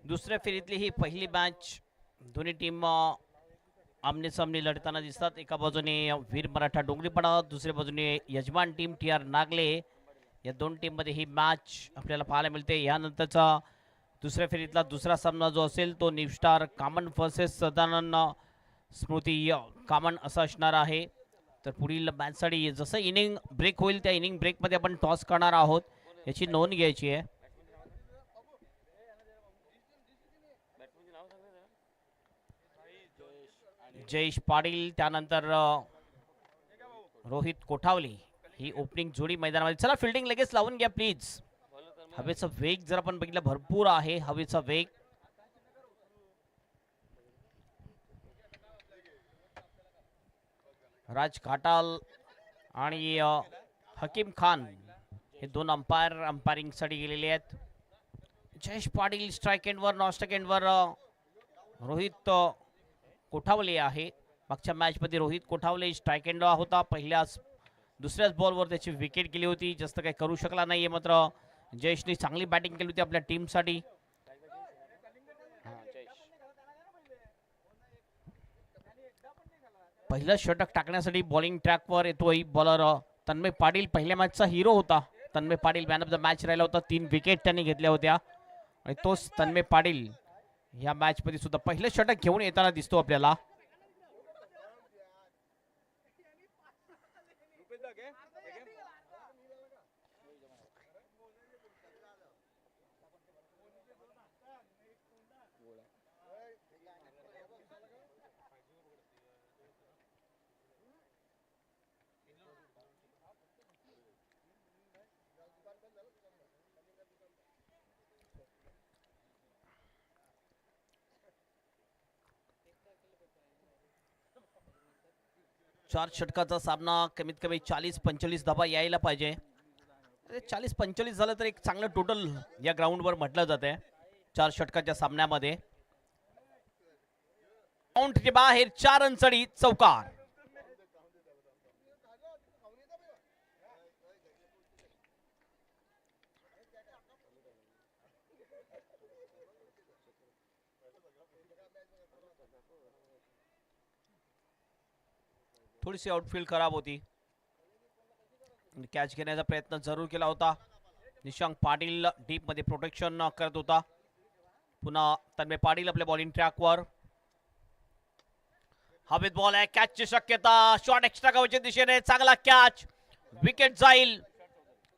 दुसऱ्या फेरीतली ही पहिली मॅच दोन्ही टीम आमने सामने लढताना दिसतात. एका बाजूने वीर मराठा डोंगरीपाडा, दुसऱ्या बाजूने यजमान टीम TR नागले. या दोन टीम मध्ये ही मॅच आपल्याला पाहायला मिळते. यानंतरचा दुसऱ्या फेरीतला दुसरा सामना जो असेल तो new star Kaman versus Sadanand Smruti Kaman असा असणार आहे. तर पुढील मॅचसाठी जसं इनिंग ब्रेक होईल त्या इनिंग ब्रेकमध्ये आपण टॉस करणार आहोत, याची नोंद घ्यायची आहे. जयेश पाटील त्यानंतर रोहित कोठावली ही ओपनिंग जोडी मैदानामध्ये. चला फिल्डिंग लगेच लावून घ्या प्लीज. हवेचा वेग जर आपण बघितला भरपूर आहे हवेचा वेग. राज काटाल आणि हकीम खान हे दोन अंपायरिंग साठी गेलेले आहेत. जयेश पाटील स्ट्राइक एंडवर नॉन स्ट्राइक एंडवर रोहित कोठावले आहे. मागच्या मॅच मध्ये रोहित कोठावले स्ट्राइक एंड होता. दुसऱ्याच बॉलवर त्याची विकेट गेली होती. जास्त काही करू शकला नाहीये. मात्र जयेशने चांगली बॅटिंग केली होती आपल्या टीमसाठी. पहिलं षटक टाकण्यासाठी बॉलिंग ट्रॅकवर येतोय बॉलर तन्मय पाटील. पहिल्या मॅचचा हिरो होता Tanmay Patil. Man of the match राहिला होता. 3 विकेट त्यांनी घेतल्या होत्या आणि तोच तन्मय पाटील या मॅच मध्ये सुद्धा पहिलं षटक घेऊन येताना दिसतो आपल्याला. चार षटकाचा सामना कमीत कमी 40-45 धावा यायला पाहिजे. 40-45 झालं तर एक चांगलं टोटल या ग्राउंडवर म्हटलं जाते. 4 षटकाच्या सामन्यामध्ये काउंटच्या बाहेर 4 रन चढी चौकार. थोडीशी आउटफील्ड खराब होती. कॅच घेण्याचा प्रयत्न जरूर केला होता. निशांक पाटील डीप मध्ये प्रोटेक्शन करत होता. पुन्हा तन्मय पाटील आपल्या बॉलिंग ट्रॅकवर. हवेत बॉल आहे. कॅचची शक्यता. शॉट एक्स्ट्रा कव्हरच्या दिशेने चांगला कॅच. विकेट जाईल.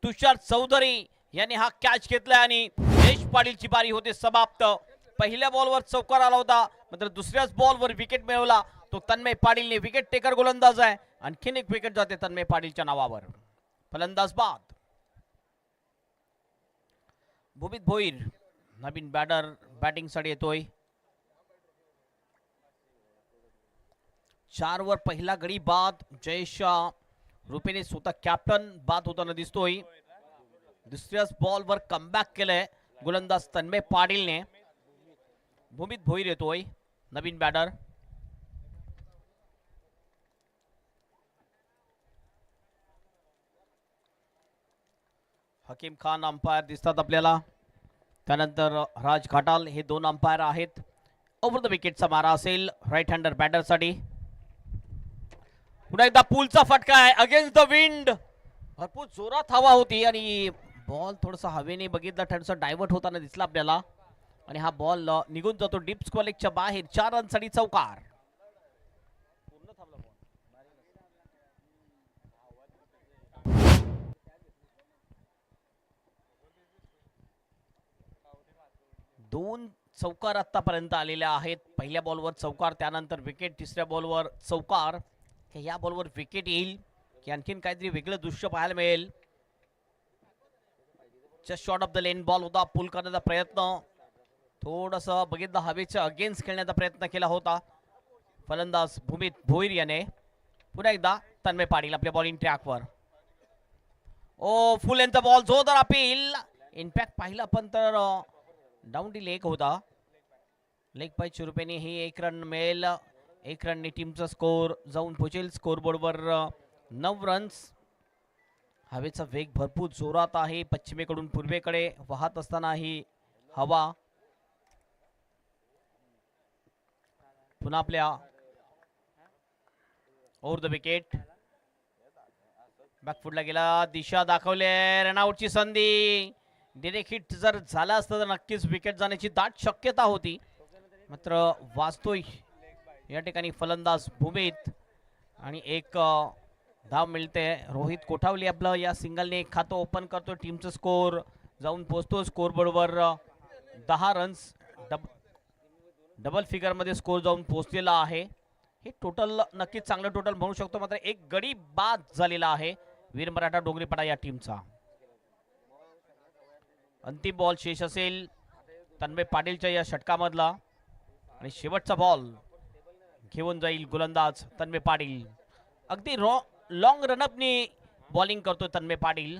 तुषार चौधरी यांनी हा कॅच घेतलाय आणि जयेश पाटीलची बारी होते समाप्त. पहिल्या बॉलवर चौकार आला होता मात्र दुसऱ्याच बॉलवर विकेट मिळवला तो तन्मय पाटीलने. विकेट टेकर गोलंदाज आहे. आणखीन एक विकेट जाते तन्मय पाटीलच्या नावावर. फलंदाज बाद भूमित भोईर नवीन बॅटर बॅटिंग साठी येतोय. 4 वर पहिला गडी बाद. जयेश रुपेने स्वतः कॅप्टन बाद होताना दिसतोय. दुसऱ्याच बॉलवर कमबॅक केलंय गोलंदाज तन्मय पाटीलने. भूमित भोईर येतोय नवीन बॅटर. हकीम खान अंपायर दिसतात आपल्याला. त्यानंतर राज घाटाल हे 2 अंपायर आहेत. ओव्हर द विकेटचा मारा असेल राईट हँडर बॅटर साठी. पुन्हा एकदा पूलचा फटका आहे अगेन्स्ट द विंड. भरपूर जोरात हवा होती आणि बॉल थोडासा हवेने बघितला थोडासा डायव्हर्ट होताना दिसला आपल्याला आणि हा बॉल निघून जातो डीप स्क्वेअरच्या बाहेर. 4 रन साठी चौकार. दोन चौकार आतापर्यंत आलेल्या आहेत. पहिल्या बॉलवर चौकार त्यानंतर विकेट. तिसऱ्या बॉलवर चौकार. या बॉलवर विकेट येईल की आणखीन काहीतरी वेगळं दृश्य पाहायला मिळेल. Just short of the lane ball होता. पुल करण्याचा प्रयत्न थोडंसं बघितलं हवेच्या अगेन्स्ट खेळण्याचा प्रयत्न केला होता फलंदाज भूमित भोईर याने. पुन्हा एकदा तन्मय पाटील आपल्या बॉलिंग ट्रॅकवर. ओ फुल यांचा बॉल जोरदार अपील. इनफॅक्ट पाहिलं आपण तर डाऊन डी लेग होता. लेग पायच्या रुपयाने ही 1 रन मिळेल. 1 रनने टीमचा स्कोर जाऊन पोहोचेल स्कोरबोर्डवर 9 रन्स. हवेचा वेग भरपूर जोरात आहे. पश्चिमेकडून पूर्वेकडे वाहत असताना ही हवा पुन्हा आपल्या ओव्हर द विकेट बॅकफुटला गेला, दिशा दाखवले, रनआउटची संधी. डिरेक्ट हिट जर झाला असतं तर नक्कीच विकेट जाण्याची दाट शक्यता होती, मात्र वाचतोय या ठिकाणी फलंदाज भूमित आणि एक धाव मिळते. रोहित कोठावली आपलं या सिंगलने एक खातं ओपन करतो. टीमचं स्कोर जाऊन पोहोचतो स्कोर बरोबर 10 रन्स. डबल फिगर मध्ये स्कोर जाऊन पोहोचलेला आहे. हे टोटल नक्कीच चांगलं टोटल म्हणू शकतो, मात्र एक गडी बाद झालेला आहे वीर मराठा डोंगरीपाडा या टीमचा. अंतिम बॉल शेष असेल तन्मय पाटीलच्या या षटकामधला आणि शेवटचा बॉल घेऊन जाईल गोलंदाज तन्मय पाटील. अगदी लॉंग रनअपनी बॉलिंग करतोय Tanmay Patil.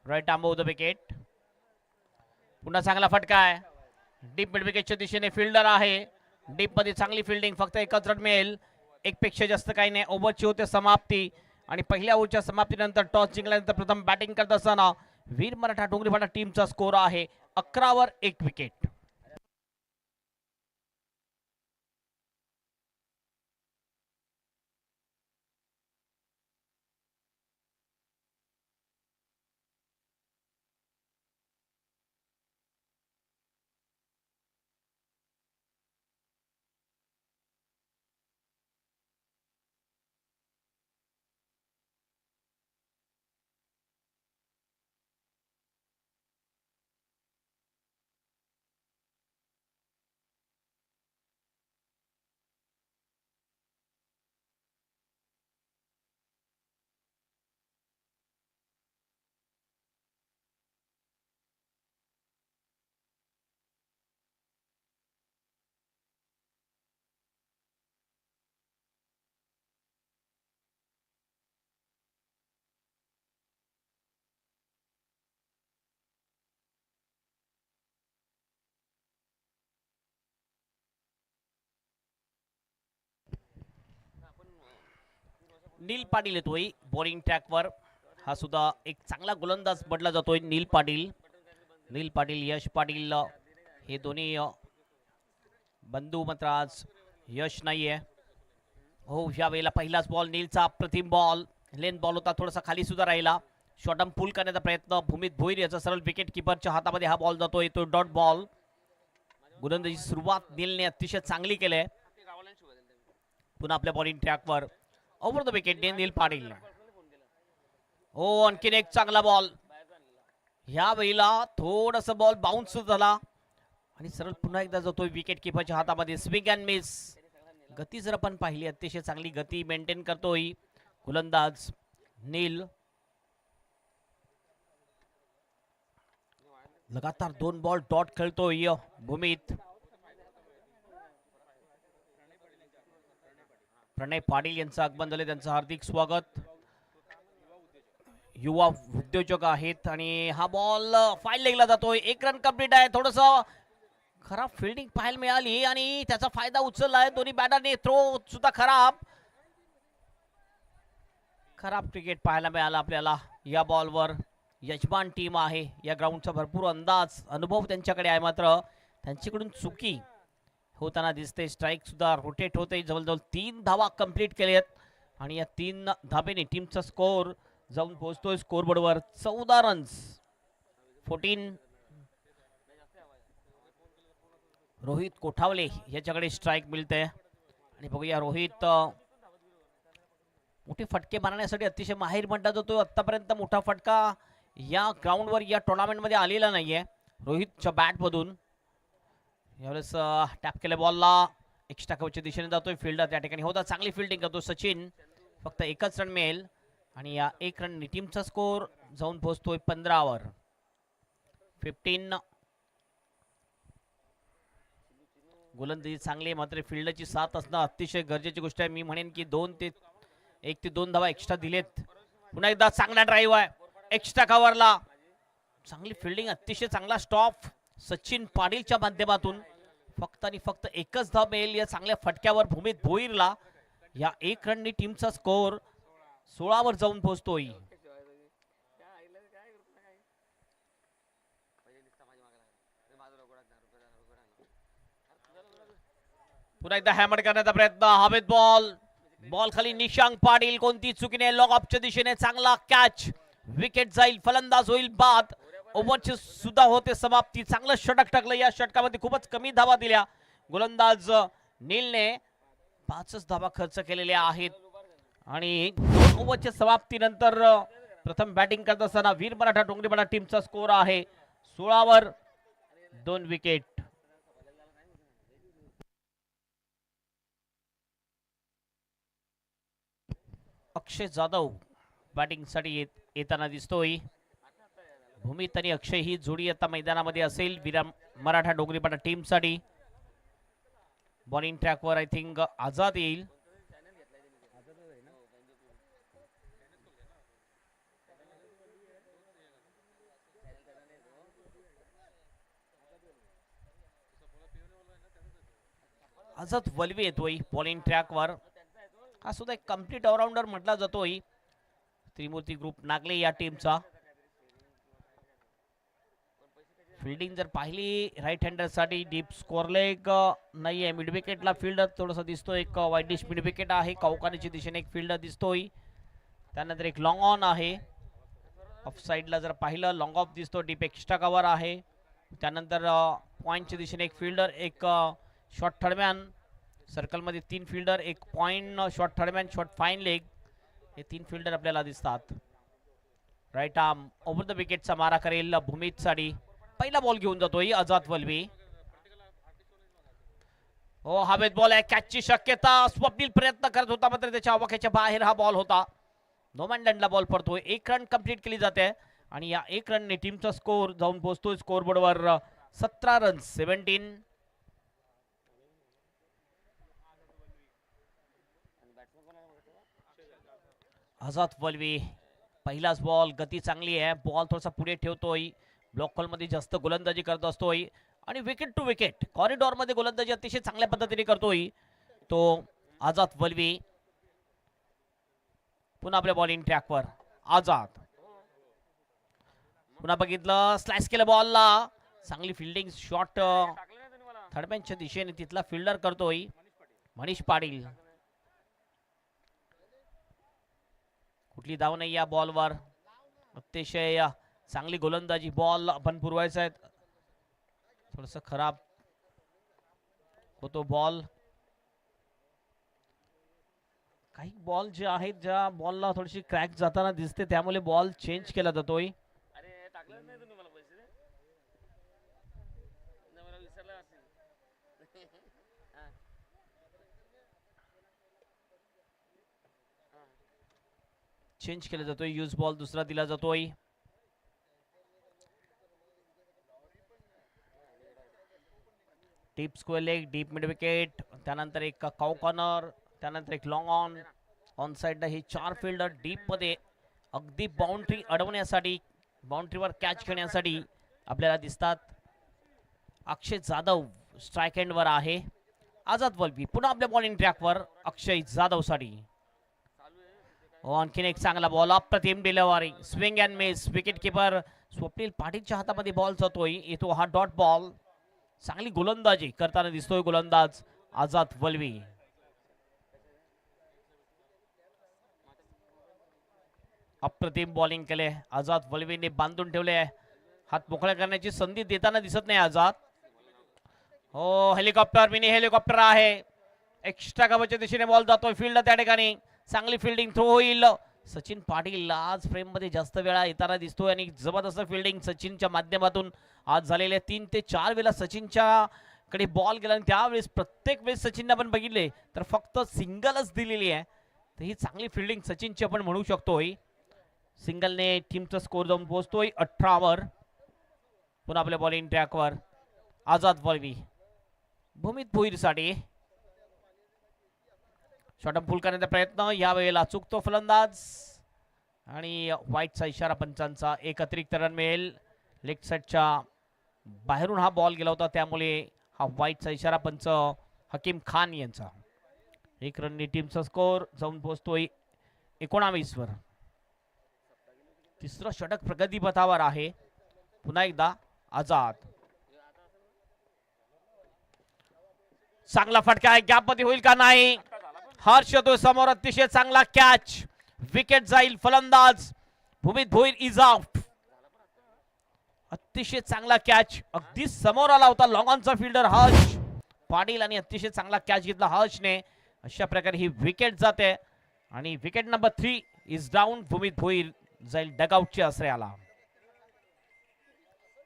Right arm off the wicket. पुन्हा चांगला फटका आहे. डीप मिड विकेटच्या दिशेने फिल्डर आहे. डीप मध्ये चांगली फिल्डिंग. फक्त एकच रन मिळेल. एक पेक्षा जास्त काही नाही. ओव्हरची होते समाप्ती आणि पहिल्या ओव्हरच्या समाप्तीनंतर टॉस जिंकल्यानंतर प्रथम बॅटिंग करत असताना वीर मराठा डोंगरीपाडा टीमचा स्कोर आहे 11 1 विकेट. नील पाटील येतोय बॉलिंग ट्रॅकवर. हा सुद्धा एक चांगला गोलंदाज म्हटला जातोय नील पाटील. नील पाटील यश पाटील हे दोन्ही बंधू, मात्र आज यश नाहीये. हो, या वेळेला पहिलाच बॉल नीलचा प्रतिम बॉल. लेन बॉल होता, थोडासा खाली सुद्धा राहिला. शॉर्टम पुल करण्याचा प्रयत्न भूमित भोईर याचा सरळ विकेट किपरच्या हातामध्ये हा बॉल जातो. येतो डॉट बॉल. गोलंदाजी सुरुवात नीलने अतिशय चांगली केली आहे. पुन्हा आपल्या बॉलिंग ट्रॅकवर ओव्हर द विकेट नील पाटील. हो, आणखीन एक चांगला बॉल. ह्या वेळेला थोडस बॉल बाउन्स झाला आणि सरळ पुन्हा एकदा जातोय विकेट किपरच्या हातामध्ये. Swing and miss. गती जर आपण पाहिली, अतिशय चांगली गती मेंटेन करतोय गोलंदाज नील. लगातार 2 बॉल डॉट खेळतोय भूमित. प्रणय पाटील यांचं आगमन झाले, त्यांचं हार्दिक स्वागत. युवा उद्योजक आहेत आणि हा बॉल फाईल लेगला जातोय. 1 रन कंप्लीट आहे. थोडस खराब फिल्डिंग पाहायला मिळाली आणि त्याचा फायदा उचललाय दोन्ही बॅटरने. थ्रो सुद्धा खराब क्रिकेट पाहायला मिळाला आपल्याला या बॉलवर. यजमान टीम आहे या ग्राउंडचा भरपूर अंदाज अनुभव त्यांच्याकडे आहे, मात्र त्यांच्याकडून चुकी होताना दिसते. स्ट्राईक सुद्धा रोटेट होते. जवळजवळ 3 धावा कंप्लीट केल्यात आणि या 3 धाबेने टीमचा स्कोर जाऊन पोहोचतोय स्कोर बरोबर 14 रन्स. 14. रोहित कोठावले याच्याकडे स्ट्राईक मिळते आणि बघूया रोहित मोठे फटके मारण्यासाठी अतिशय माहिर म्हटला जातो. आतापर्यंत मोठा फटका या ग्राउंडवर या टुर्नामेंटमध्ये आलेला नाहीये रोहितच्या बॅटमधून. यावेळेस टॅप केल्या बॉलला एक्स्ट्रा कव्हरच्या दिशेने जातोय. फिल्डर त्या ठिकाणी होता, चांगली फिल्डिंग करतो सचिन. फक्त एकच रन मिळेल आणि या 1 रननी टीमचा स्कोर जाऊन पोहोचतोय 15 15. गोलंदाजी चांगली, मात्र फिल्डची साथ असणं अतिशय गरजेची गोष्ट आहे. मी म्हणेन की 1 ते 2 धावा एक्स्ट्रा दिलेत. पुन्हा एकदा चांगला ड्राईव्ह आहे एक्स्ट्रा कव्हरला. चांगली फिल्डिंग, अतिशय चांगला स्टॉप सचिन पाटीलच्या माध्यमातून. फक्त आणि फक्त एकच धाव मिळेल या चांगल्या फटक्यावर भूमित भोईरला. या 1 रननी टीमचा स्कोर 16 जाऊन पोहोचतोय. पुन्हा एकदा हॅमर करण्याचा प्रयत्न, हवेत बॉल खाली निशांक पाटील, कोणती चुकीने लॉग ऑफच्या दिशेने चांगला कॅच, विकेट जाईल, फलंदाज होईल बाद. ओव्हरची सुद्धा होते समाप्ती. चांगलं षटक टाकलं, या षटकामध्ये खूपच कमी धावा दिल्या. गोलंदाज नीलने 5च धावा खर्च केलेल्या आहेत आणि ओव्हरच्या समाप्तीनंतर प्रथम बॅटिंग करत असताना वीर मराठा डोंगरीपाडा टीमचा स्कोर आहे 16 2 विकेट. अक्षय जाधव बॅटिंग साठी येताना दिसतोय. भूमित आणि अक्षय ही जोडी आता मैदानामध्ये असेल वीर मराठा डोंगरीपाडा टीम साठी. बॉलिंग ट्रॅकवर आय थिंक आझाद येईल. आझाद वल्वे येतोय बॉलिंग ट्रॅकवर. हा सुद्धा एक कम्प्लीट ऑलराऊंडर म्हटला जातोय. त्रिमूर्ती ग्रुप नागले या टीमचा. फिल्डिंग जर पाहिली राईट हँडर साठी डीप स्कोर लेग नाहीये. मिड विकेटला फिल्डर थोडासा दिसतोय, एक वाईडिश मिड विकेट आहे. कौकानीच्या दिशेने एक फिल्डर दिसतोय. त्यानंतर एक लॉंग ऑन आहे. ऑफ साइडला जर पाहिलं लॉंग ऑफ दिसतो, डीप एक्स्ट्रा कव्हर आहे. त्यानंतर पॉइंटच्या दिशेने एक फिल्डर, एक शॉर्ट थर्डमॅन. सर्कलमध्ये 3 फिल्डर, एक point, short third man, short fine leg, हे 3 फिल्डर आपल्याला दिसतात. राईट आर्म ओव्हर द विकेटचा मारा करेल भूमित साठी. पहिला बॉल घेऊन जातोय आझाद वल्वे. हो, हवेत बॉल आहे, कॅचची शक्यता. स्वप्नील प्रयत्न करत होता मात्र त्याच्या आवाक्याच्या बाहेर हा बॉल होता. नो मॅन लँडला बॉल पडतोय. 1 रन कंप्लीट केली जाते आणि या 1 रनने टीमचा स्कोर जाऊन पोहोचतोय स्कोर बोर्डवर 17 रन 17. आझाद वल्वे पहिलाच बॉल, गती चांगली आहे. बॉल थोडासा पुढे ठेवतोय. ब्लॉक कॉल मध्ये जास्त गोलंदाजी करत असतोय आणि विकेट टू विकेट कॉरिडॉर मध्ये गोलंदाजी अतिशय चांगल्या पद्धतीने करतोय तो आझाद वल्वे. पुन्हा आपल्या बॉलिंग ट्रॅकवर आझाद. पुन्हा बघितलं, स्लॅश केलं बॉलला. चांगली फिल्डिंग, शॉट थर्डमॅनच्या दिशेने तिथला फिल्डर करतोय मनीष पाटील. कुठली धाव नाही या बॉलवर. अतिशय चांगली गोलंदाजी. बॉल आपण पुरवायचा आहे, थोडस खराब होतो बॉल. काही बॉल जे आहेत ज्या बॉलला थोडीशी क्रॅक जाताना दिसते, त्यामुळे बॉल चेंज केला जातोय. चेंज केला जातोय, यूज बॉल दुसरा दिला जातोय. Deep square leg, deep mid wicket, त्यानंतर एक काउ कॉर्नर, त्यानंतर एक लॉंग ऑन. ऑन साइडला हे 4 फिल्डर डीप मध्ये अगदी बाउंड्री अडवण्यासाठी, बाउंड्रीवर कॅच घेण्यासाठी आपल्याला दिसतात. अक्षय जाधव स्ट्राइक एंडवर आहे. आझाद वल्वे पुन्हा आपल्या बॉलिंग ट्रॅकवर अक्षय जाधव साठी. आणखीन एक चांगला बॉल, अप्रतिम delivery, swing and miss. Wicket keeper Swapnil पाटीलच्या हातामध्ये बॉल जातोय. येतो हा डॉट बॉल. चांगली गोलंदाजी करताना दिसतोय गोलंदाज आझाद वल्वे. अप्रतिम बॉलिंग केले आझाद वल्वेने, बांधून ठेवले. हात मोकळ्या करण्याची संधी देताना दिसत नाही आझाद. हो, हेलिकॉप्टर, मिनी हेलिकॉप्टर आहे. एक्स्ट्रा कव्हरच्या दिशेने बॉल जातोय. फिल्ड त्या ठिकाणी चांगली फिल्डिंग, थ्रो होईल. सचिन पाटील आज फ्रेम मध्ये जास्त वेळा येताना दिसतोय आणि जबरदस्त फिल्डिंग सचिनच्या माध्यमातून आज झालेल्या 3 ते 4 वेळा सचिनच्या कडे बॉल गेला आणि त्यावेळेस प्रत्येक वेळेस सचिनने आपण बघितले तर फक्त सिंगलच दिलेली आहे. तर ही चांगली फिल्डिंग सचिनची आपण म्हणू शकतोय. सिंगलने टीमचा स्कोर जाऊन पोहोचतोय 18 वर. पुन्हा आपल्या बॉलिंग ट्रॅकवर आझाद वल्वे. भूमित भोईर साठी शॉर्टअप पुल करण्याचा प्रयत्न, यावेळेला चुकतो फलंदाज आणि व्हाईटचा इशारा पंचांचा. एक अतिरिक्त रन मिळेल. लेग साइडच्या बाहेरून हा बॉल गेला होता, त्यामुळे हा व्हाईटचा इशारा पंच हकीम खान यांचा. 1 रननी टीमचा स्कोर जाऊन पोहोचतोय 19 वर. तिसरं षटक प्रगतीपथावर आहे. पुन्हा एकदा आझाद. चांगला फटका आहे, गॅप मध्ये होईल का नाही. हर्ष येतोय समोर, अतिशय चांगला कॅच, विकेट जाईल. फलंदाज भूमित भोईर इज आउट. अतिशय चांगला कॅच, अगदी समोर आला होता लॉंग ऑनचा फिल्डर हर्ष पाटील आणि अतिशय चांगला कॅच घेतला हर्षने. अशा प्रकारे ही विकेट जाते आणि wicket number 3 is down. Bhumit Bhoir जाईल डगआउटच्या आश्रयाला.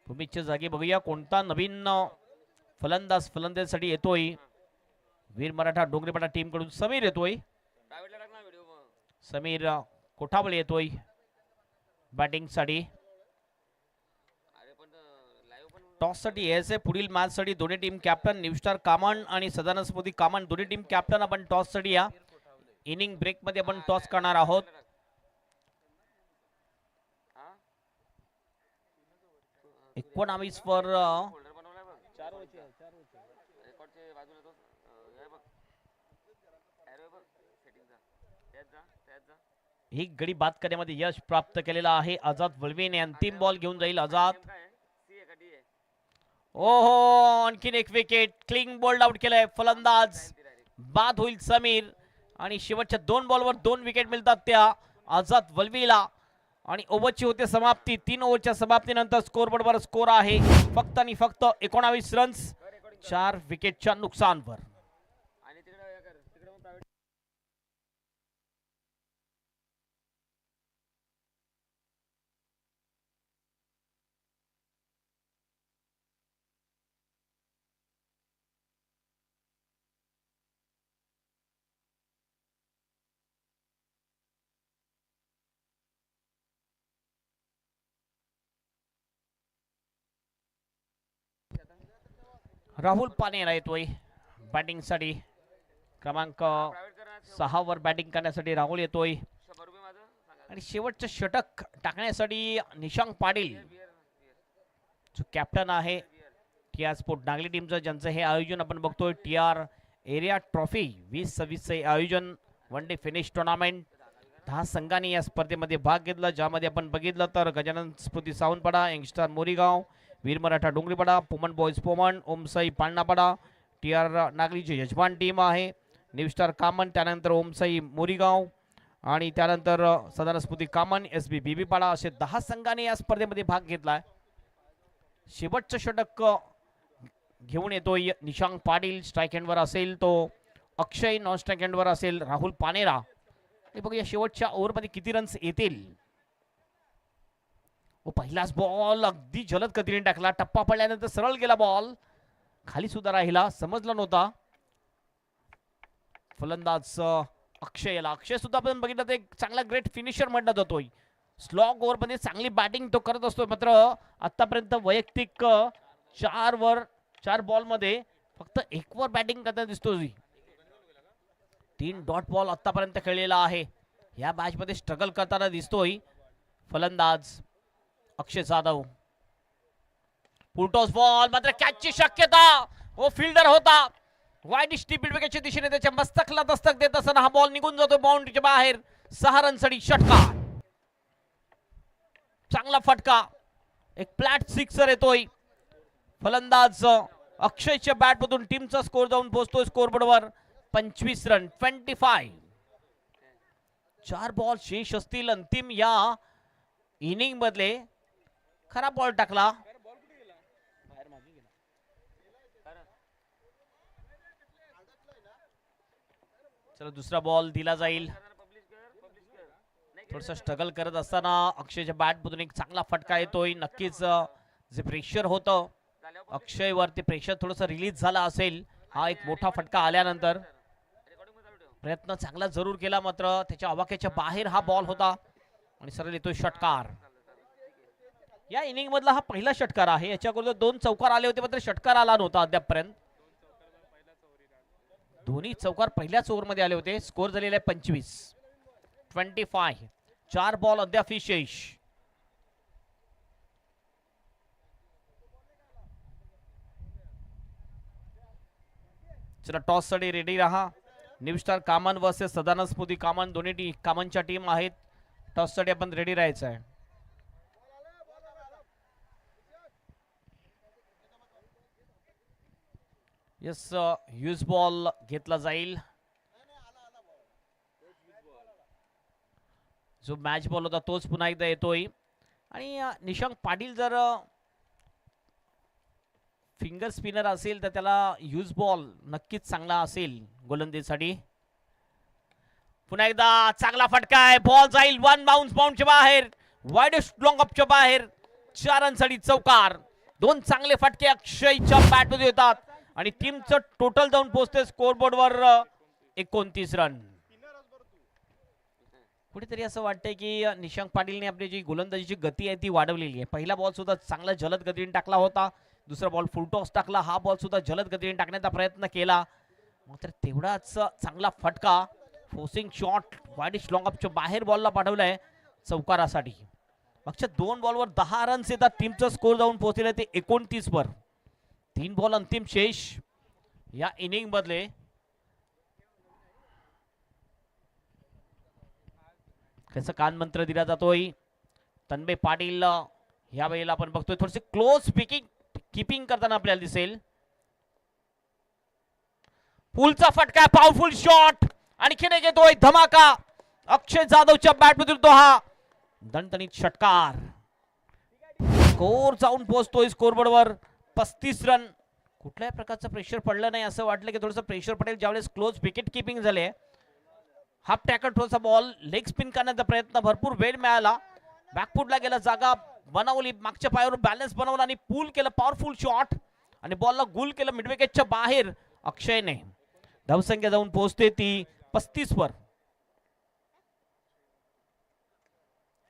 भूमितच्या जागी बघूया कोणता नवीन फलंदाजासाठी येतोय. वीर मराठा डोंगरेपाडा टीम कडून समीर येतोय. समीर कोठावळे येतोय बॅटिंग साठी. टॉस साठी यायचे पुढील मॅच साठी दोन्ही टीम कॅप्टन न्यू स्टार कामन आणि सदानस्पती कामन दोन्ही टीम कॅप्टन आपण टॉस साठी या. इनिंग ब्रेक मध्ये आपण टॉस करणार आहोत. वर ही गडी बाद करण्यामध्ये यश प्राप्त केलेला आहे आझाद वल्वीने. अंतिम बॉल घेऊन जाईल आझाद. ओहो, आणखीन एक विकेट, क्लीन बोल्ड आउट केलंय फलंदाज. बाद होईल समीर आणि शेवटच्या 2 बॉलवर 2 विकेट मिळतात त्या आझाद वल्वीला. आणि ओव्हरची होते समाप्ती. 3 ओव्हरच्या समाप्तीनंतर स्कोरबोर्डवर स्कोर आहे फक्त आणि फक्त 19 रन्स 4 विकेटच्या नुकसानवर. राहुल पानेरा येतोय बॅटिंग साठी. क्रमांक 6 वर बॅटिंग करण्यासाठी राहुल येतोय आणि शेवटचं षटक टाकण्यासाठी निशांक पाटील जो कॅप्टन आहे टीआर स्पोर्ट नागली टीमचं, ज्यांचं हे आयोजन आपण बघतोय टीआर एरिया ट्रॉफी 2026 चे आयोजन. वन डे फिनिश टुर्नामेंट 10 संघांनी या स्पर्धेमध्ये भाग घेतला, ज्यामध्ये आपण बघितलं तर गजानन स्फूर्ती सावंतपाडा, यंगस्टार मोरीगाव, वीर मराठा डोंगरीपाडा, पुमन बॉयज पोमन, ओमसाई पाळणापाडा टीआर नागलीची यजमान टीम आहे, न्यू स्टार कामन, त्यानंतर ओमसाई मोरीगाव आणि त्यानंतर सदानस्फूर्ती कामन, एसबी बीबीपाडा असे 10 संघांनी या स्पर्धेमध्ये भाग घेतलाय. शेवटचं षटक घेऊन येतोय निशांक पाटील. स्ट्राईक हँडवर असेल तो अक्षय, नॉन स्ट्राईक हँडवर असेल राहुल पानेरा. बघूया शेवटच्या ओव्हरमध्ये किती रन्स येतील. पहिलाच बॉल अगदी जलद गतीने टाकला, टप्पा पडल्यानंतर सरळ गेला बॉल, खाली सुद्धा राहिला, समजला नव्हता. फलंदाज अक्षयला, अक्षय सुद्धा आपण बघितलं तर एक चांगला ग्रेट फिनिशर म्हटला जातोय. स्लॉग ओव्हर मध्ये चांगली बॅटिंग तो करत असतो. मात्र आतापर्यंत वैयक्तिक 4 बॉल मध्ये फक्त 1 वर बॅटिंग करताना दिसतोय. 3 डॉट बॉल आतापर्यंत खेळलेला आहे. या मॅच मध्ये स्ट्रगल करताना दिसतोय फलंदाज अक्षय जाधव. पुलटॉस बॉल, मात्र कॅचची शक्यता. ओ फिल्डर होता वाईड स्टीप विकेटच्या दिशेने त्याच्या मस्तकला दस्तक देत असताना हा बॉल निघून जातो बाउंड्रीच्या बाहेर. 6 रनसाठी षटकार, चांगला फटका, एक फ्लॅट सिक्सर येतोय. फलंदाज अक्षयच्या बॅट मधून टीमचा स्कोर जाऊन पोहोचतोय स्कोरबोर्डवर 25 रन 25. 4 बॉल शेष असतील अंतिम या इनिंग मधले. खराब बॉल टाकला. चला दुसरा बॉल दिला जाईल. थोडस स्ट्रगल करत असताना अक्षयच्या बॅट मधून एक चांगला फटका येतोय. नक्कीच जे प्रेशर होतं अक्षय वरती, प्रेशर थोडस रिलीज झाला असेल. हा एक मोठा फटका आल्यानंतर प्रयत्न चांगला जरूर केला, मात्र त्याच्या आवाक्याच्या बाहेर हा बॉल होता आणि सरळ येतोय षटकार. या इनिंग मधला हा पहिला षटकार आहे. याच्या अगोदर 2 चौकार आले होते, मात्र षटकार आला नव्हता अद्यापपर्यंत. दोन्ही चौकार पहिल्याच ओव्हर मध्ये आले होते. स्कोर झालेला आहे 25. 4 बॉल अद्याप शेष. चला टॉस साठी रेडी रहा. न्यू स्टार कामन वर्सेस सदानस्फूर्ती कामन, दोन्ही कामनच्या टीम आहेत. टॉस साठी आपण रेडी राहायचं आहे. यस, यूज बॉल घेतला जाईल. जो मॅच बॉल होता तोच पुन्हा एकदा येतोय. आणि निशांक पाटील जर फिंगर स्पिनर असेल तर त्याला यूज बॉल नक्कीच चांगला असेल गोलंदाजीसाठी. पुन्हा एकदा चांगला फटका आहे. बॉल जाईल वन बाउंसच्या बाहेर, वाईडेस्ट लॉंग ऑफच्या बाहेर. 4 रनसाठी चौकार. 2 चांगले फटके अक्षयच्या बॅटमध्ये येतात आणि टीमचं टोटल जाऊन पोहोचते स्कोरबोर्डवर 29 रन. कुठेतरी असं वाटतंय की निशांक पाटीलने आपली जी गोलंदाजीची गती आहे ती वाढवलेली आहे. पहिला बॉल सुद्धा चांगला जलद गतीने टाकला होता, दुसरा बॉल फुल टॉस टाकला, हा बॉल सुद्धा जलद गतीने टाकण्याचा प्रयत्न केला, मात्र तेवढाच चांगला फटका फोर्सिंग शॉट वाईडिश लॉंग ऑफच्या बाहेर बॉलला पाठवलाय चौकारासाठी. मागच्या 2 बॉलवर 10 रन्स येतात. टीमचा स्कोर जाऊन पोहोचलेला ते 29 वर. 3 बॉल अंतिम शेष या इनिंग मधले. त्याचा कान मंत्र दिला जातोय. तन्मय पाटील या वेळेला आपण बघतोय थोडेसे क्लोज कीपिंग करताना आपल्याला दिसेल. पुलचा फटका, पॉवरफुल शॉट, आणखीन एक येतोय धमाका. अक्षय जाधवच्या बॅटमधून तो हा दणदणीत षटकार. स्कोर जाऊन पोहोचतोय स्कोरबोर्डवर 35 रन. कुठल्याही प्रकारचं प्रेशर पडलं नाही. असं वाटलं की थोडंसं प्रेशर पडेल ज्यावेळेस क्लोज विकेट किपिंग झाले. हाफ टॅकल थोडासा बॉल लेग स्पिन करण्याचा प्रयत्न, भरपूर वेळ मिळाला. बॅकफुटला गेला, जागा बनवली, मागच्या पायावर बॅलन्स बनवला आणि पूल केलं. पॉवरफुल शॉट आणि बॉलला गुल केलं मिड विकेटच्या बाहेर अक्षयने. धावसंख्या जाऊन पोहोचते ती 35 वर.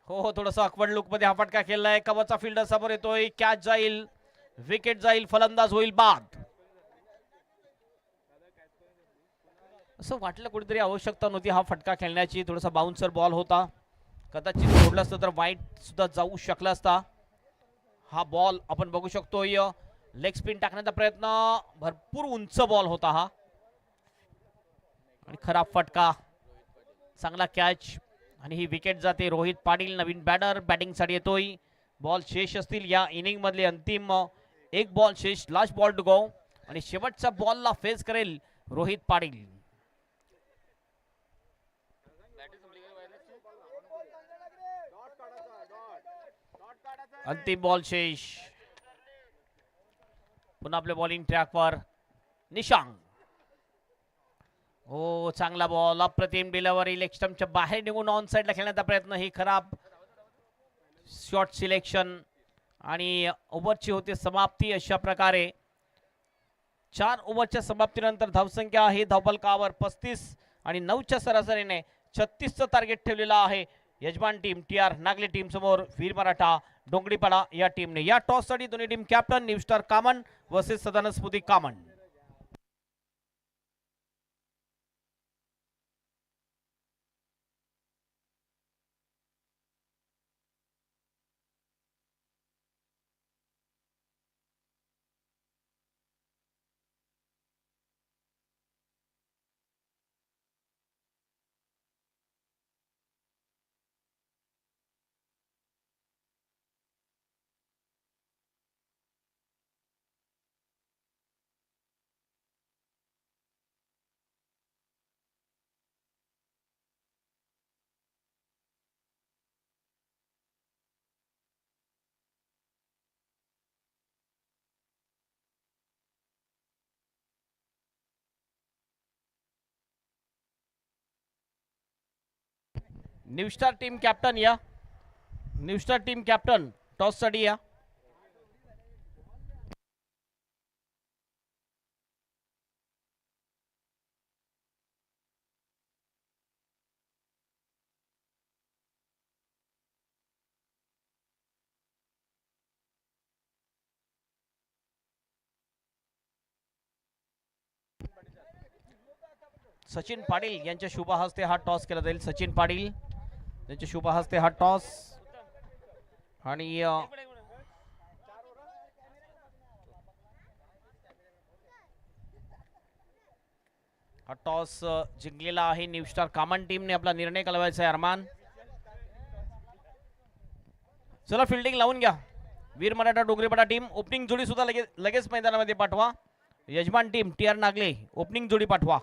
हो, थोडंसं अकवर्ड लुक मध्ये हा फटका खेळलाय. कवरचा फिल्डर समोर येतोय, कॅच जाईल, विकेट जाईल, फलंदाज होईल बाद. असं वाटलं कुठेतरी आवश्यकता नव्हती हा फटका खेळण्याची. थोडासा बाउन्सर बॉल होता, कदाचित सोडला असता तर वाईट सुद्धा जाऊ शकला असता. हा बॉल आपण बघू शकतोय लेग स्पिन टाकण्याचा प्रयत्न, भरपूर उंच बॉल होता हा आणि खराब फटका. चांगला कॅच आणि ही विकेट जाते. रोहित पाटील नवीन बॅटर बॅटिंग साठी येतोय. बॉल शेष असतील या इनिंग मधले अंतिम 1 बॉल शेष, लास्ट बॉल टू गो आणि शेवटच्या बॉलला फेस करेल रोहित पाटील. अंतिम बॉल शेष. पुन्हा आपल्या बॉलिंग ट्रॅकवर निशांक. हो, चांगला बॉल, अप्रतिम डिलिव्हरी, लेग स्टंपच्या बाहेर निघून ऑन साइडला खेळण्याचा प्रयत्न. ही खराब शॉट सिलेक्शन आणि ओव्हरची होते समाप्ती. अशा प्रकारे 4 ओव्हरच्या समाप्तीनंतर धावसंख्या आहे धावफलकावर 35 आणि 9च्या सरासरीने 36चं टार्गेट ठेवलेलं आहे यजमान टीम TR नागले टीम समोर वीर मराठा डोंगरीपाडा या टीमने. या टॉस साठी दोन्ही team captain new star Kaman versus Sadanand Smruti Kaman. New star team captain या, new star team captain toss साठी या. सचिन पाटील यांच्या शुभ हस्ते हा टॉस केला जाईल. सचिन पाटील यांच्या शुभ हस्ते हा टॉस आणि हा टॉस जिंकलेला आहे न्यू स्टार कामन टीमने. आपला निर्णय कळवायचा आहे अरमान. चला फिल्डिंग लावून घ्या. वीर मराठा डोंगरीपाडा टीम ओपनिंग जोडी सुद्धा लगेच मैदानामध्ये पाठवा. यजमान team T R Nagle opening जोडी पाठवा.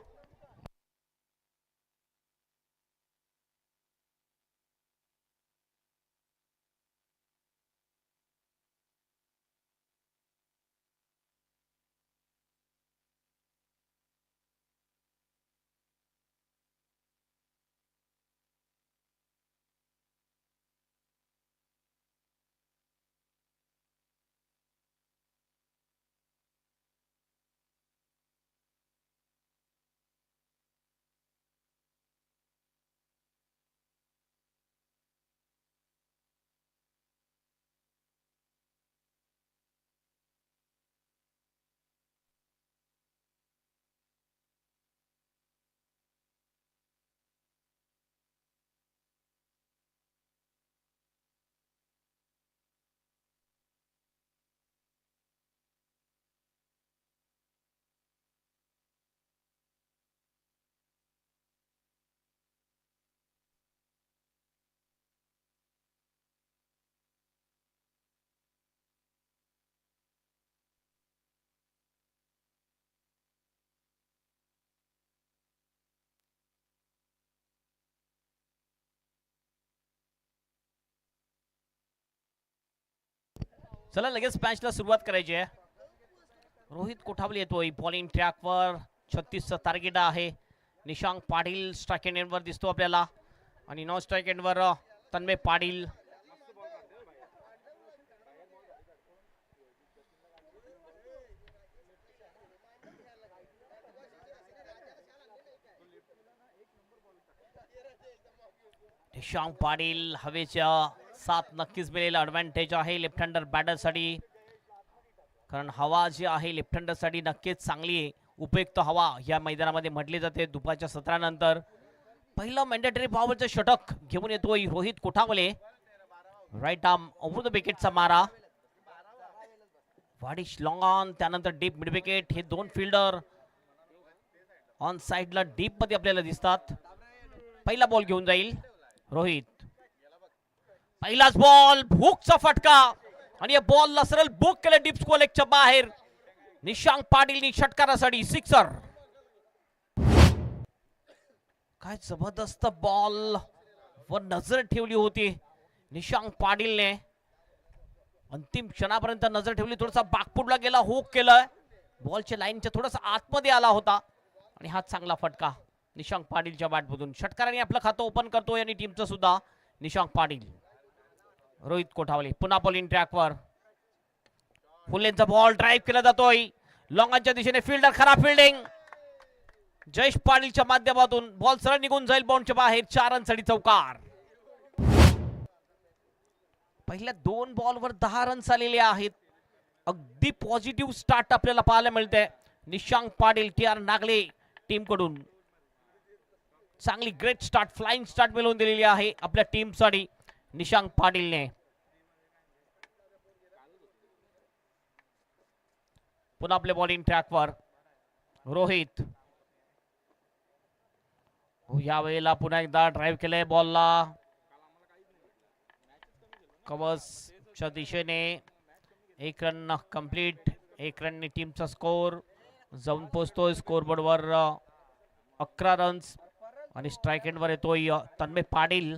चला लगेच मॅचला सुरुवात करायची आहे. रोहित कोठावले येतोय बॉलिंग ट्रॅकवर. 36चं टार्गेट आहे. निशांक पाटील स्ट्राईक एंडवर दिसतो आपल्याला आणि नॉन स्ट्राईक एंडवर तन्मय पाटील. निशांक पाटील हवेच्या साथ नक्कीच मिळेल. ॲडव्हान्टेज आहे लेफ्ट हँडर बॅटरसाठी, कारण हवा जी आहे लेफ्ट हँडरसाठी नक्कीच चांगली आहे. उपयुक्त हवा या मैदानामध्ये म्हटली जाते. दुपारच्या सत्रानंतर पहिलं मॅन्डेटरी पॉवरचं षटक घेऊन येतोय Rohit Kothawale. Right arm over the विकेटचा मारा. वाडिश लॉंग ऑन, त्यानंतर डीप मिड विकेट. हे दोन फिल्डर ऑन साइडला डीप मध्ये आपल्याला दिसतात. पहिला बॉल घेऊन जाईल रोहित. पहिलाच बॉल, हुकचा फटका आणि या बॉलला सरळ बुक केलं डीप स्क्वेअर लेगच्या बाहेर. निशांक पाटीलनी षटकारासाठी सिक्सर. काय जबरदस्त बॉल वर नजर ठेवली होती निशांक पाटीलने. अंतिम क्षणापर्यंत नजर ठेवली. थोडासा बाकपुडला गेला, हुक केलं. बॉलच्या लाईनच्या थोडासा आतमध्ये आला होता आणि हा चांगला फटका निशांक पाटीलच्या बॅटमधून. षटकाराने आपलं खातं ओपन करतोय आणि टीमचं सुद्धा निशांक पाटील. रोहित कोठावले पुन्हा बॉलिंग ट्रॅकवर. फुलेंचा बॉल ड्राईव्ह केला जातोय लॉंगांच्या दिशेने. फिल्डर खराब फिल्डिंग. जयेश पाटीलच्या माध्यमातून बॉल सरळ निघून जाईल बाउंडच्या बाहेर. 4 रनसाठी चौकार. पहिल्या 2 बॉलवर 10 रन्स आलेले आहेत. अगदी पॉझिटिव्ह स्टार्ट आपल्याला पाहायला मिळते Nishank Patil T R Nagle team कडून. चांगली ग्रेट स्टार्ट, फ्लाइंग स्टार्ट मिळवून दिलेली आहे आपल्या टीमसाठी निशांक पाटीलने. पुन्हा आपल्या बॉलिंग ट्रॅकवर रोहित. यावेळेला पुन्हा एकदा ड्राईव्ह केलंय बॉलला. कव्हर्सच्या दिशेने 1 रन कंप्लीट. 1 रनने टीमचा स्कोर जाऊन पोहोचतोय स्कोरबोर्डवर 11 रन्स. आणि स्ट्राईक एंडवर येतोय तन्मय पाटील.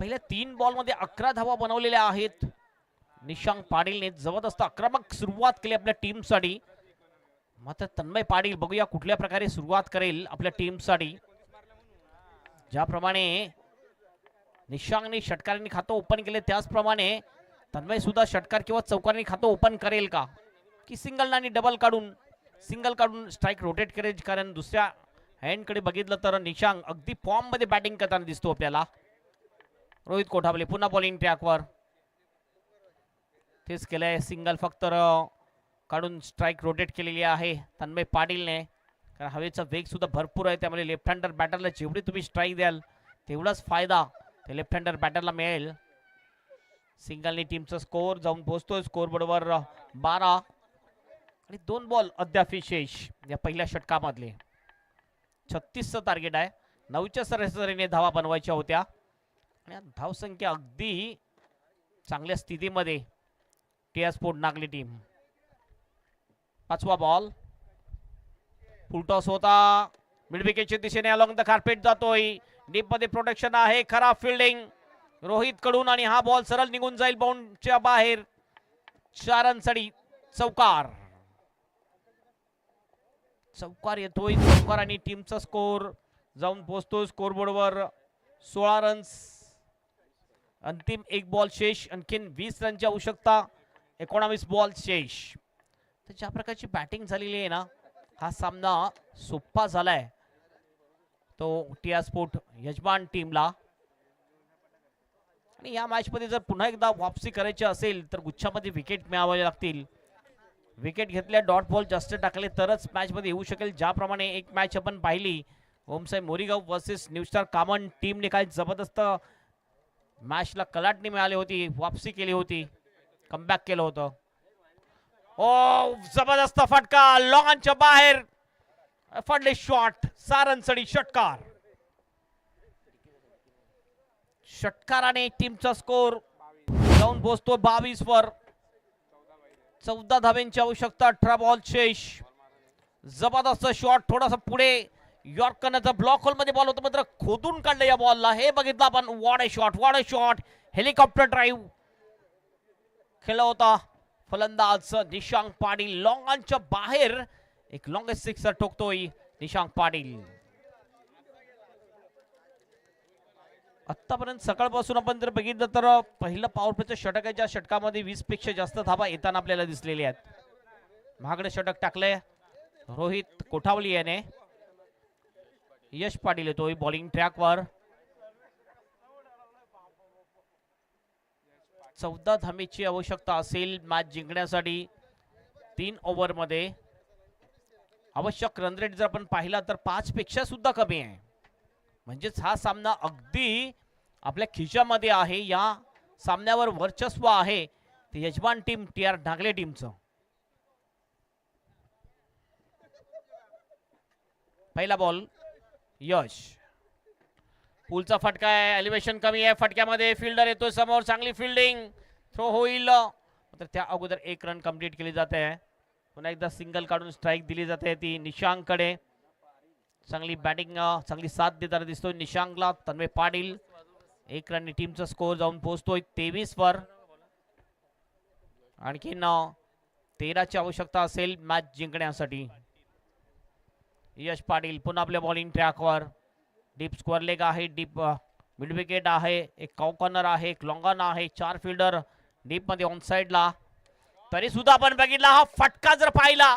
पहिल्या 3 बॉलमध्ये 11 धावा बनवलेल्या आहेत निशांक पाटीलने. जबरदस्त आक्रमक सुरुवात केली आपल्या टीमसाठी. मात्र तन्मय पाटील बघूया कुठल्या प्रकारे सुरुवात करेल आपल्या टीमसाठी. ज्याप्रमाणे निशांकने षटकारांनी खातं ओपन केले त्याचप्रमाणे तन्मय सुद्धा षटकार किंवा चौकारांनी खातं ओपन करेल का, की सिंगल आणि डबल काढून स्ट्राईक रोटेट करेल. कारण दुसऱ्या हँडकडे बघितलं तर निशांक अगदी फॉर्म मध्ये बॅटिंग करताना दिसतो आपल्याला. रोहित कोठावले पुन्हा बॉलिंग ट्रॅकवर. तेच केलंय, सिंगल फक्त काढून स्ट्राईक रोटेट केलेली आहे तन्मय पाटीलने. कारण हवेचा वेग सुद्धा भरपूर आहे, त्यामुळे लेफ्ट हँडर बॅटरला जेवढी तुम्ही स्ट्राईक द्याल तेवढाच फायदा ते लेफ्ट हँडर बॅटरला मिळेल. सिंगलने टीमचा स्कोर जाऊन पोहोचतोय स्कोरबोर्डवर 12 आणि 2 बॉल अद्याप शेष या पहिल्या षटकामधले. 36चं टार्गेट आहे. 9च्या सरासरीने धावा बनवायच्या होत्या आणि धावसंख्या अगदी चांगल्या स्थितीमध्ये टी आर स्पोर्ट नागली टीम. पाचवा बॉल, फुल टॉस होता, मिड विकेटच्या दिशेने अलॉंग द कार्पेट जातोय, डीप मध्ये प्रोटेक्शन आहे, खराब फिल्डिंग रोहित कडून आणि हा बॉल सरळ निघून जाईल बाउंडच्या बाहेर. 4 रनसाठी चौकार येतोय, चौकार आणि टीमचा स्कोर जाऊन पोहोचतो स्कोर बोर्डवर 16 रन्स. अंतिम एक बॉल शेष, आणखीन 20 रनची आवश्यकता, 19 बॉल शेष. तर ज्या प्रकारची बॅटिंग झालेली आहे ना, हा सामना सोपा झालाय तो टीआर स्पोर्ट यजमान टीमला. आणि या मॅच मध्ये जर पुन्हा एकदा वापसी करायची असेल तर गुच्छामध्ये विकेट मिळावे लागतील. विकेट घेतल्या, डॉट बॉल जास्त टाकले तरच मॅच मध्ये येऊ शकेल. ज्याप्रमाणे एक मॅच आपण पाहिली Omsai Morigaon versus new star Kaman, टीमने काय जबरदस्त मॅचला कलाटणी मिळाली होती, वापसी केली होती, कमबॅक केलं होतं. ओ जबरदस्त फटका लॉंगच्या बाहेर, फडले शॉट, 6 रनसाठी षटकार. षटकाराने टीमचा स्कोर जाऊन पोहोचतो 22 वर. 14 धाब्यांची आवश्यकता, 18 बॉल शेष. जबरदस्त शॉट, थोडासा पुढे यॉर्करचा ब्लॉक होल मध्ये बॉल होता, मात्र खोदून काढलं या बॉलला. हे बघितलं आपण, what a shot, helicopter drive खेळला होता फलंदाज निशांक पाटील. लॉंगच्या बाहेर एक लॉंगेस्ट सिक्सर ठोकतोय निशांक पाटील. आतापर्यंत सकाळपासून आपण जर बघितलं तर पहिलं पॉवर प्लेचं षटक आहे, ज्या षटकामध्ये 20 पेक्षा जास्त धाबा येताना आपल्याला दिसलेल्या आहेत. महागडे षटक टाकले रोहित कोठावली याने. यश पाटील येतोय बॉलिंग ट्रॅकवर. 14 धाबेची आवश्यकता असेल मॅच जिंकण्यासाठी. 3 ओव्हर मध्ये आवश्यक रन रेट जर आपण पाहिला तर 5 पेक्षा सुद्धा कमी आहे. म्हणजेच हा सामना अगदी आपल्या खिशामध्ये आहे. या सामन्यावर वर्चस्व आहे ते यजमान टीम टीआर ढागले टीमचं. पहिला बॉल यश, पुलचा फटका आहे, एलिव्हेशन कमी आहे, फटक्यामध्ये फिल्डर येतोय समोर, चांगली फिल्डिंग, थ्रो होईल, तर त्या अगोदर 1 रन कंप्लीट केली जाते. पुन्हा एकदा सिंगल काढून स्ट्राइक दिली जाते ती निशांककडे. चांगली बॅटिंग, चांगली साथ देताना दिसतोय निशांकला तन्मय पाटील. 1 रन टीमचा स्कोर जाऊन पोहोचतोय 23 वर. आणखीन 13 ची आवश्यकता असेल मॅच जिंकण्यासाठी. यश पाटील पुन्हा आपल्या बॉलिंग ट्रॅकवर. डीप स्क्वेअर लेग आहे, डीप मिड विकेट आहे, एक कॉर्नर आहे, एक लॉंगन आहे, 4 फिल्डर डीप मध्ये ऑन साइडला. तरी सुद्धा आपण बघितला हा फटका जर पाहिला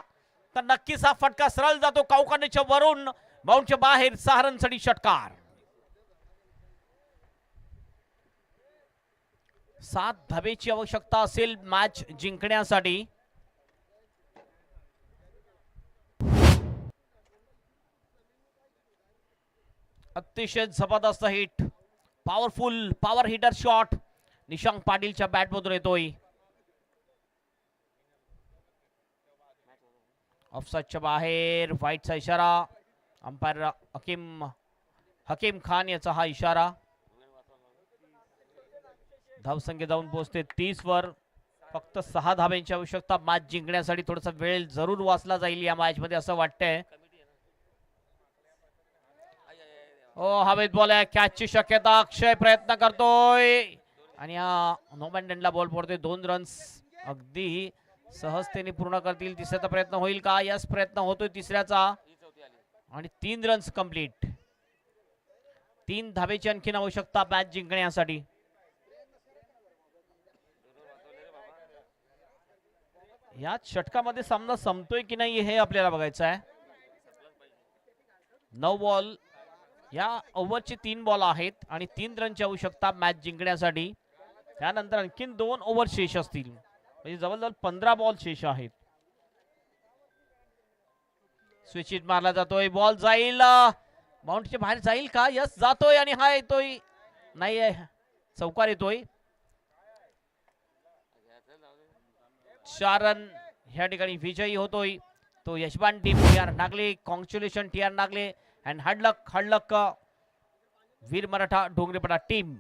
तर नक्कीच हा फटका सरळ जातो कॉर्नरच्या वरून बाउंडच्या बाहेर. 6 रनसाठी षटकार. 7 धाबेची आवश्यकता असेल मॅच जिंकण्यासाठी. अतिशय जबरदस्त hit, powerful power hitter shot Nishank पाटीलच्या बॅट मधून येतोय. ऑफसाइडच्या बाहेर, व्हाईटचा इशारा, अंपायर हकीम खान याचा हा इशारा. धावसंख्या जाऊन पोहोचते 30 वर. फक्त 6 धाब्यांची आवश्यकता मॅच जिंकण्यासाठी. थोडासा वेळ जरूर वाचला जाईल या मॅच मध्ये असं वाटतंय. हवेत बॉल आहे, कॅचची शक्यता, अक्षय प्रयत्न करतोय आणि हा नोमॅन्डनला बॉल पडतोय. 2 रन्स अगदी सहजतेने पूर्ण करतील. तिसऱ्याचा प्रयत्न होईल का? यस, प्रयत्न होतोय तिसऱ्याचा आणि 3 रन्स कंप्लीट. 3 धाबेची आणखीन आवश्यकता मॅच जिंकण्यासाठी. या षटकामध्ये सामना संपतोय की नाही हे आपल्याला बघायचं आहे. 9 बॉल, या ओव्हरचे 3 बॉल आहेत आणि 3 रनची आवश्यकता मॅच जिंकण्यासाठी. त्यानंतर आणखीन 2 ओव्हर शेष असतील, म्हणजे जवळजवळ 15 बॉल शेष आहेत. स्विच हिट मारला जातोय, बॉल जाईल बाउंड्रीच्या बाहेर जाईल का? यस, जातोय आणि हा येतोय, नाही चौकार येतोय. 4 रन ह्या ठिकाणी विजयी होतोय तो यशमान team TR Nagle. Congratulation TR Nagle and hard luck Veer Maratha Dongarepada team.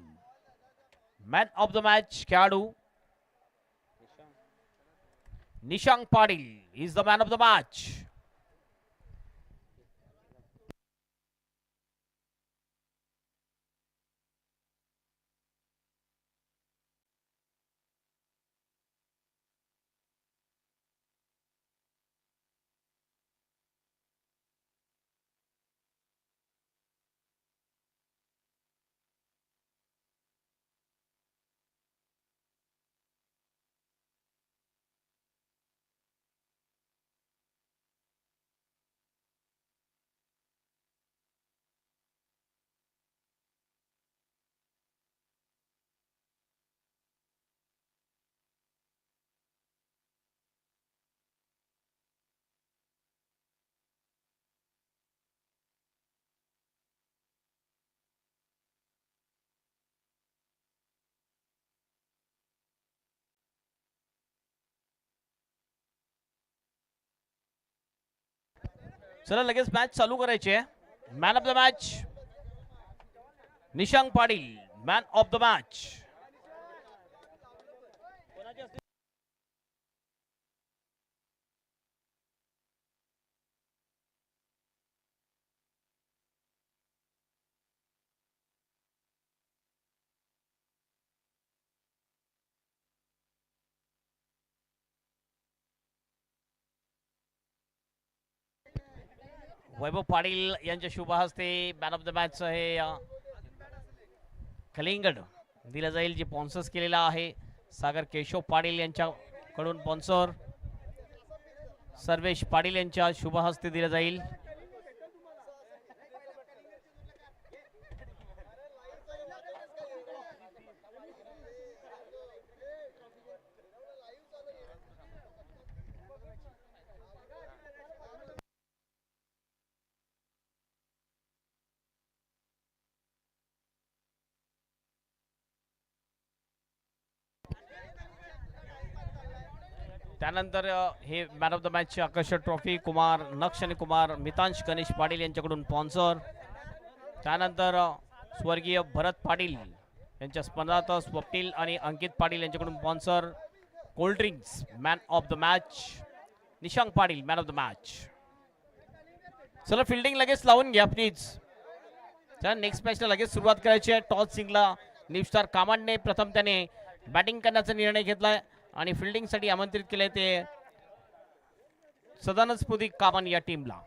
Man of the match खेळाडू Nishank Patil is the man of the match. चला लगेच मॅच चालू करायची आहे. Man of the match Nishank Patil, man of the match. Vaibhav Patil यांच्या शुभ हस्ते मॅन ऑफ द मॅच हे कलिंगड दिलं जाईल, जे स्पॉन्सर्स केलेला आहे. सागर केशव पाटील यांच्याकडून स्पॉन्सर सर्वेश पाटील यांच्या शुभ हस्ते दिलं जाईल. त्यानंतर हे मॅन ऑफ द मॅचची आकर्षक ट्रॉफी कुमार नक्ष आणि कुमार मितांश गणेश पाटील यांच्याकडून स्पॉन्सर. त्यानंतर स्वर्गीय भरत पाटील यांच्या स्पर्धात स्वप्नील आणि अंकित पाटील यांच्याकडून sponsor. Cold drinks man of the match Nishank Patil, man of the match. चला फिल्डिंग लगेच लावून घ्या प्लीज. त्या नेक्स्ट मॅचला लगेच सुरुवात करायची आहे. टॉस जिंकला न्यू स्टार कामांडने. प्रथम त्याने बॅटिंग करण्याचा निर्णय घेतलाय आणि फिल्डिंगसाठी आमंत्रित केले ते सदानंद स्फूर्ती कामान या टीमला.